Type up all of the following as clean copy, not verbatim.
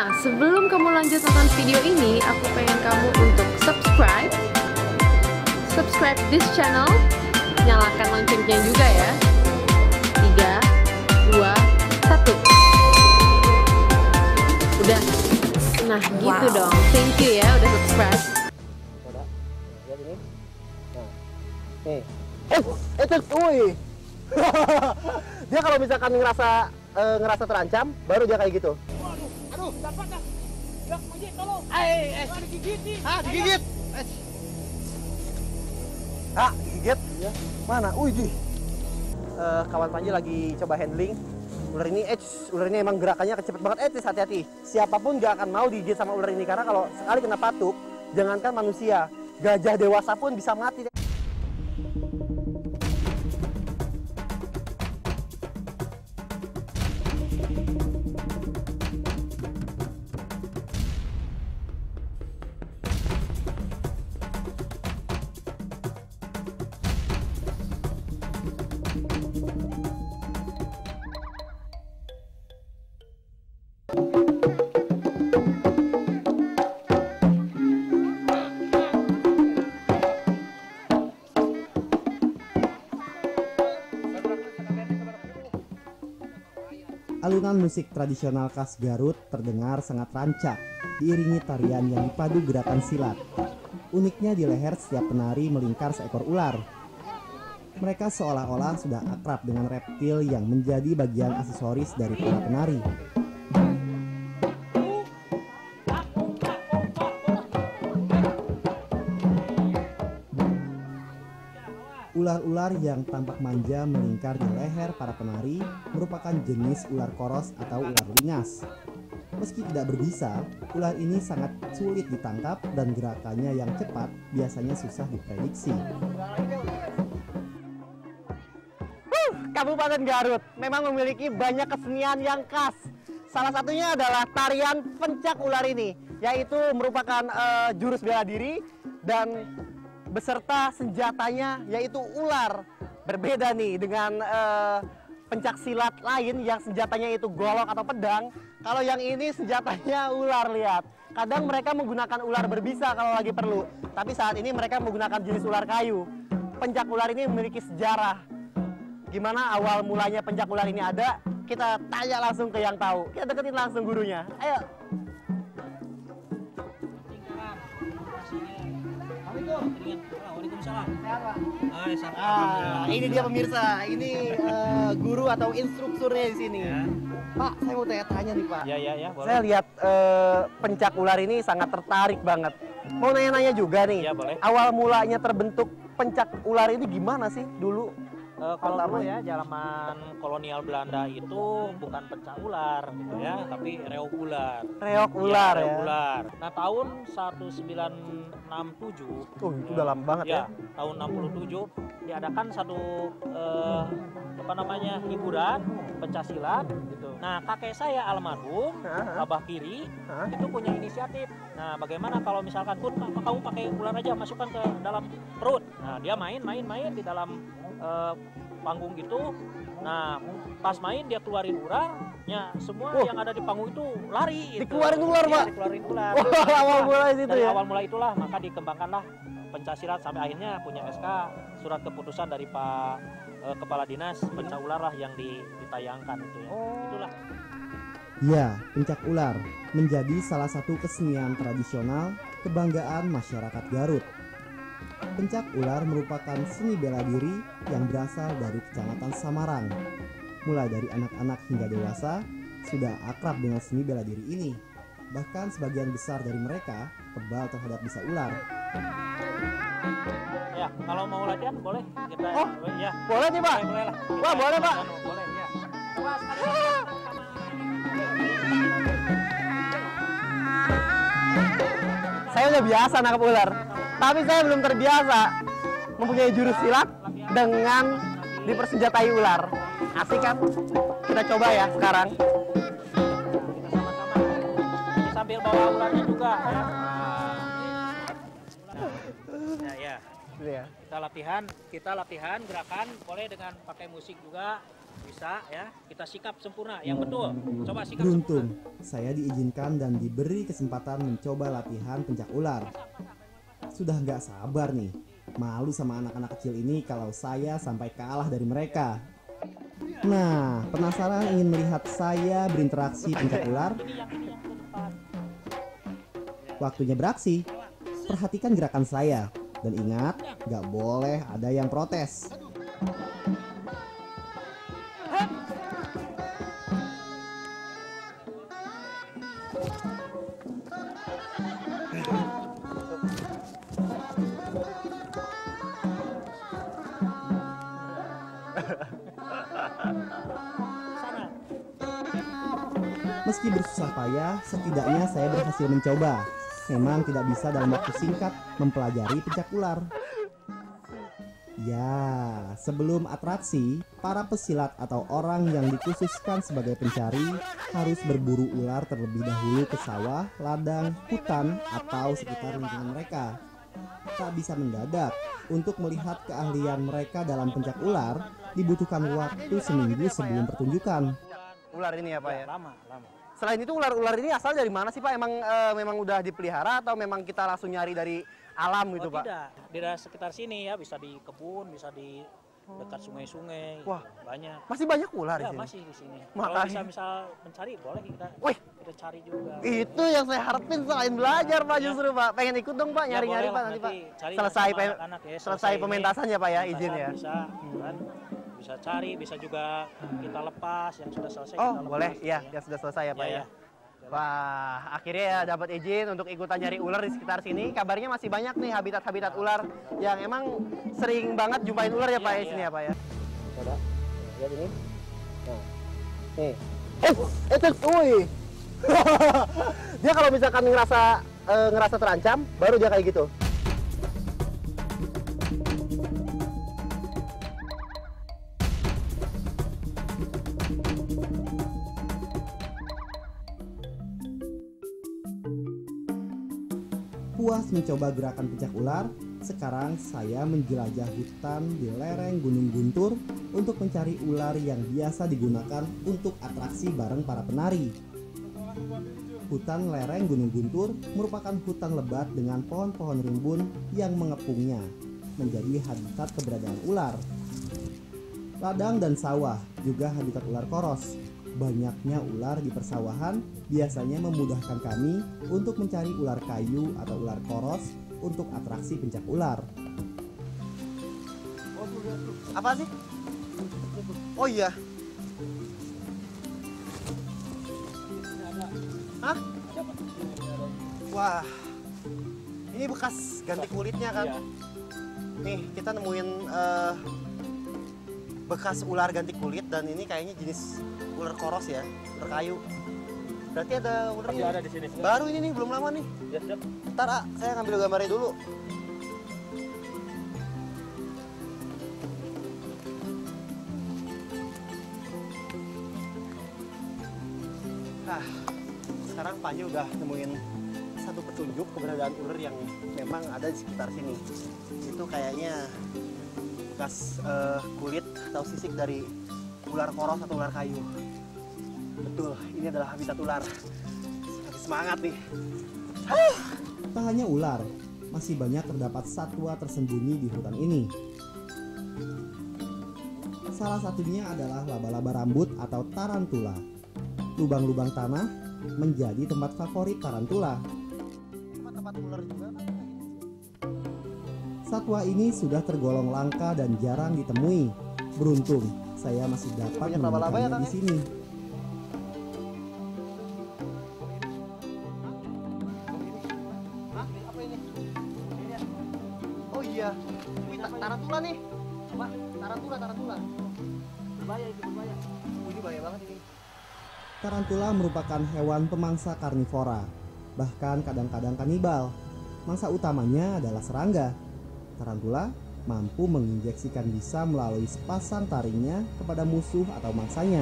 Nah, sebelum kamu lanjut nonton video ini, aku pengen kamu untuk subscribe this channel, nyalakan loncengnya juga ya. 3, 2, 1. Udah. Nah, gitu dong. Thank you ya udah subscribe. Udah. Lihat ini. Nah. Nih. Itu wih. Dia kalau misalkan ngerasa terancam, baru dia kayak gitu. Aduh, dapat dah. Ya, Majid, tolong. Digigit nih. Digigit. Digigit? Ya. Mana? Wih, kawan Panji lagi coba handling ular ini. Ular ini emang gerakannya cepet banget. Hati-hati. Siapapun gak akan mau digigit sama ular ini karena kalau sekali kena patuk, jangankan manusia, gajah dewasa pun bisa mati. Alunan musik tradisional khas Garut terdengar sangat rancak, diiringi tarian yang dipadu gerakan silat. Uniknya di leher setiap penari melingkar seekor ular. Mereka seolah-olah sudah akrab dengan reptil yang menjadi bagian aksesoris dari para penari. Ular-ular yang tampak manja melingkar di leher para penari merupakan jenis ular koros atau ular lingas. Meski tidak berbisa, ular ini sangat sulit ditangkap dan gerakannya yang cepat biasanya susah diprediksi. Kabupaten Garut memang memiliki banyak kesenian yang khas. Salah satunya adalah tarian pencak ular ini, yaitu merupakan jurus bela diri dan beserta senjatanya yaitu ular. Berbeda nih dengan pencak silat lain yang senjatanya itu golok atau pedang. Kalau yang ini senjatanya ular, lihat. Kadang mereka menggunakan ular berbisa kalau lagi perlu, tapi saat ini mereka menggunakan jenis ular kayu. Pencak ular ini memiliki sejarah. Gimana awal mulanya pencak ular ini ada? Kita tanya langsung ke yang tahu. Kita deketin langsung gurunya. Ayo. Ini dia pemirsa, ini guru atau instrukturnya di sini. Ya. Pak, saya mau tanya nih Pak. Ya, boleh. Saya lihat pencak ular ini sangat tertarik banget. Mau nanya-nanya juga nih. Ya, boleh. Awal mulanya terbentuk pencak ular ini gimana sih dulu? Kalau dulu ya, zaman kolonial Belanda itu bukan pencak ular gitu ya, tapi reog ular. Reog ular ya. Reog ular. Nah, tahun 1967. Itu udah lama banget ya. Tahun 67 diadakan satu hiburan pencak silat gitu. Nah, kakek saya almarhum, Abah Kiri, itu punya inisiatif. Nah, bagaimana kalau misalkan kamu pakai ular aja, masukkan ke dalam perut. Nah, dia main di dalam panggung gitu. Nah, pas main dia keluarin ularnya, semua yang ada di panggung itu lari gitu. Dikeluarin ular, Pak? Dikeluarin ular. Awal mulai itu dari ya? awal mulai itulah maka dikembangkanlah pencaksilat sampai akhirnya punya SK surat keputusan dari Pak Kepala Dinas pencak ular lah yang ditayangkan itu ya. Itulah. Ya, pencak ular menjadi salah satu kesenian tradisional kebanggaan masyarakat Garut. Pencak ular merupakan seni bela diri yang berasal dari Kecamatan Samarang. Mulai dari anak-anak hingga dewasa sudah akrab dengan seni bela diri ini. Bahkan sebagian besar dari mereka kebal terhadap bisa ular. Ya, kalau mau latihan boleh kita. Ya. Boleh nih Pak? Boleh lah. Wah, boleh Pak? Boleh ya. Saya udah biasa nangkap ular, tapi saya belum terbiasa mempunyai jurus silat dengan dipersenjatai ular. Asik kan? Kita coba ya sekarang. Kita sama-sama. Sambil bawa ularnya juga ya. Ya. Ya. Kita latihan gerakan boleh dengan pakai musik juga. bisa ya, kita sikap sempurna yang betul. Coba sikap Beruntung, sempurna. saya diizinkan dan diberi kesempatan mencoba latihan pencak ular. Sudah nggak sabar nih, malu sama anak-anak kecil ini kalau saya sampai kalah dari mereka. Nah, penasaran ingin melihat saya berinteraksi pencak ular? Waktunya beraksi. Perhatikan gerakan saya. Dan ingat, nggak boleh ada yang protes. Meski bersusah payah, setidaknya saya berhasil mencoba. Memang tidak bisa dalam waktu singkat mempelajari pencak ular. Ya, sebelum atraksi, para pesilat atau orang yang dikhususkan sebagai pencari harus berburu ular terlebih dahulu ke sawah, ladang, hutan, atau sekitar lingkungan mereka. Tak bisa mendadak. Untuk melihat keahlian mereka dalam pencak ular, dibutuhkan waktu seminggu sebelum pertunjukan. Ular ini ya Pak ya? Lama. Selain itu ular-ular ini asal dari mana sih Pak? Memang udah dipelihara atau memang kita langsung nyari dari alam gitu Pak? Tidak, di daerah sekitar sini ya, bisa di kebun, bisa di dekat sungai-sungai. Wah, banyak. Masih banyak ular Ya, di sini? masih di sini. Makanya. Kalau bisa misal mencari, boleh kita Wih, kita cari juga. itu yang saya harapin selain belajar Pak justru Pak. Pengen ikut dong Pak, Ya, nyari-nyari boleh Pak lah, nanti Pak. cari Selesai sama Pak, anak-anak ya, selesai ini, pementasannya Pak ya, izin pementasan ya. Bisa, kan? Bisa cari, bisa juga kita lepas yang sudah selesai. Oh kita lepas, boleh, gitu ya, yang sudah selesai ya Pak Ya, ya. Wah, akhirnya ya dapat izin untuk ikutan nyari ular di sekitar sini. Kabarnya masih banyak nih habitat-habitat ular yang emang sering banget jumpain ular ya Pak ya, Iya, sini iya. ya Pak ya. Coba, lihat ini. Nah, nih. Itu, wih. Dia kalau misalkan ngerasa terancam, baru dia kayak gitu. Puas mencoba gerakan pencak ular, sekarang saya menjelajah hutan di lereng Gunung Guntur untuk mencari ular yang biasa digunakan untuk atraksi bareng para penari. Hutan lereng Gunung Guntur merupakan hutan lebat dengan pohon-pohon rimbun yang mengepungnya, menjadi habitat keberadaan ular. Ladang dan sawah juga habitat ular koros. Banyaknya ular di persawahan biasanya memudahkan kami untuk mencari ular kayu atau ular koros untuk atraksi pencak ular. Apa sih? Oh iya. Hah? Wah, ini bekas ganti kulitnya kan? Iya. Nih, kita nemuin bekas ular ganti kulit dan ini kayaknya jenis ular koros ya, ular kayu. Berarti ada ular Masih ini. ada di sini. Baru ini nih, belum lama nih. Ya, siap. Ntar saya ngambil gambarnya dulu. Sekarang Panyu udah nemuin satu petunjuk keberadaan ular yang memang ada di sekitar sini. Itu kayaknya bekas kulit atau sisik dari ular koros atau ular kayu. Betul, ini adalah habitat ular. Lagi semangat nih. Tak hanya ular, masih banyak terdapat satwa tersembunyi di hutan ini. Salah satunya adalah laba-laba rambut atau tarantula. Lubang-lubang tanah menjadi tempat favorit tarantula. Tempat ular juga kan? Satwa ini sudah tergolong langka dan jarang ditemui. Beruntung, saya masih dapat Banyak laba-laba ya, menemukannya Kang, di ya? sini. Hah? Apa ini? Oh iya, ini tarantula nih. Apa? Tarantula. Berbahaya itu, berbahaya. Ini bahaya banget ini. Tarantula merupakan hewan pemangsa karnivora, bahkan kadang-kadang kanibal. Mangsa utamanya adalah serangga. Tarantula mampu menginjeksikan bisa melalui sepasang taringnya kepada musuh atau mangsanya.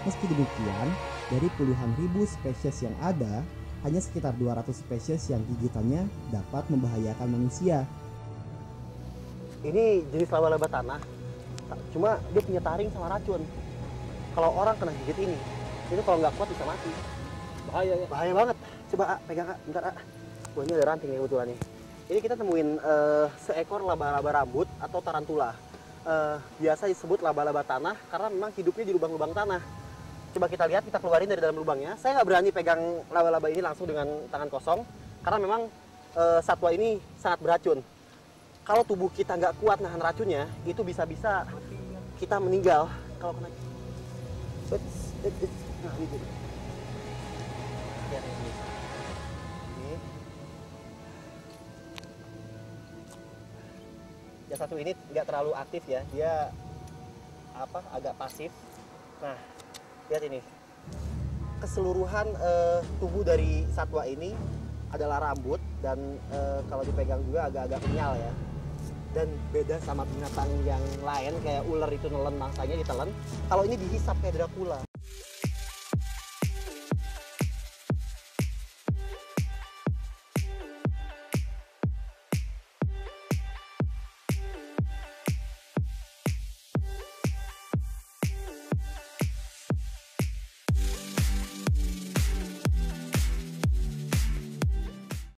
Meski demikian, dari puluhan ribu spesies yang ada, hanya sekitar 200 spesies yang gigitannya dapat membahayakan manusia. Ini jenis laba-laba tanah. Cuma dia punya taring sama racun. kalau orang kena gigit ini kalau nggak kuat bisa mati. Bahaya ya. Bahaya banget. Coba pegang bentar. Wah, ini ada ranting ya kebetulan nih. Ini kita temuin seekor laba-laba rambut atau tarantula. Biasa disebut laba-laba tanah karena memang hidupnya di lubang-lubang tanah. Coba kita lihat, kita keluarin dari dalam lubangnya. Saya nggak berani pegang laba-laba ini langsung dengan tangan kosong karena memang satwa ini sangat beracun. Kalau tubuh kita nggak kuat nahan racunnya, itu bisa-bisa kita meninggal kalau kena. Nah, ini. Lihat ini. Yang satu ini nggak terlalu aktif ya, dia agak pasif. Nah, lihat ini. Keseluruhan tubuh dari satwa ini adalah rambut dan kalau dipegang juga agak-agak kenyal ya. Dan beda sama binatang yang lain kayak ular itu nelen mangsanya ditelan. Kalau ini dihisap kayak Dracula.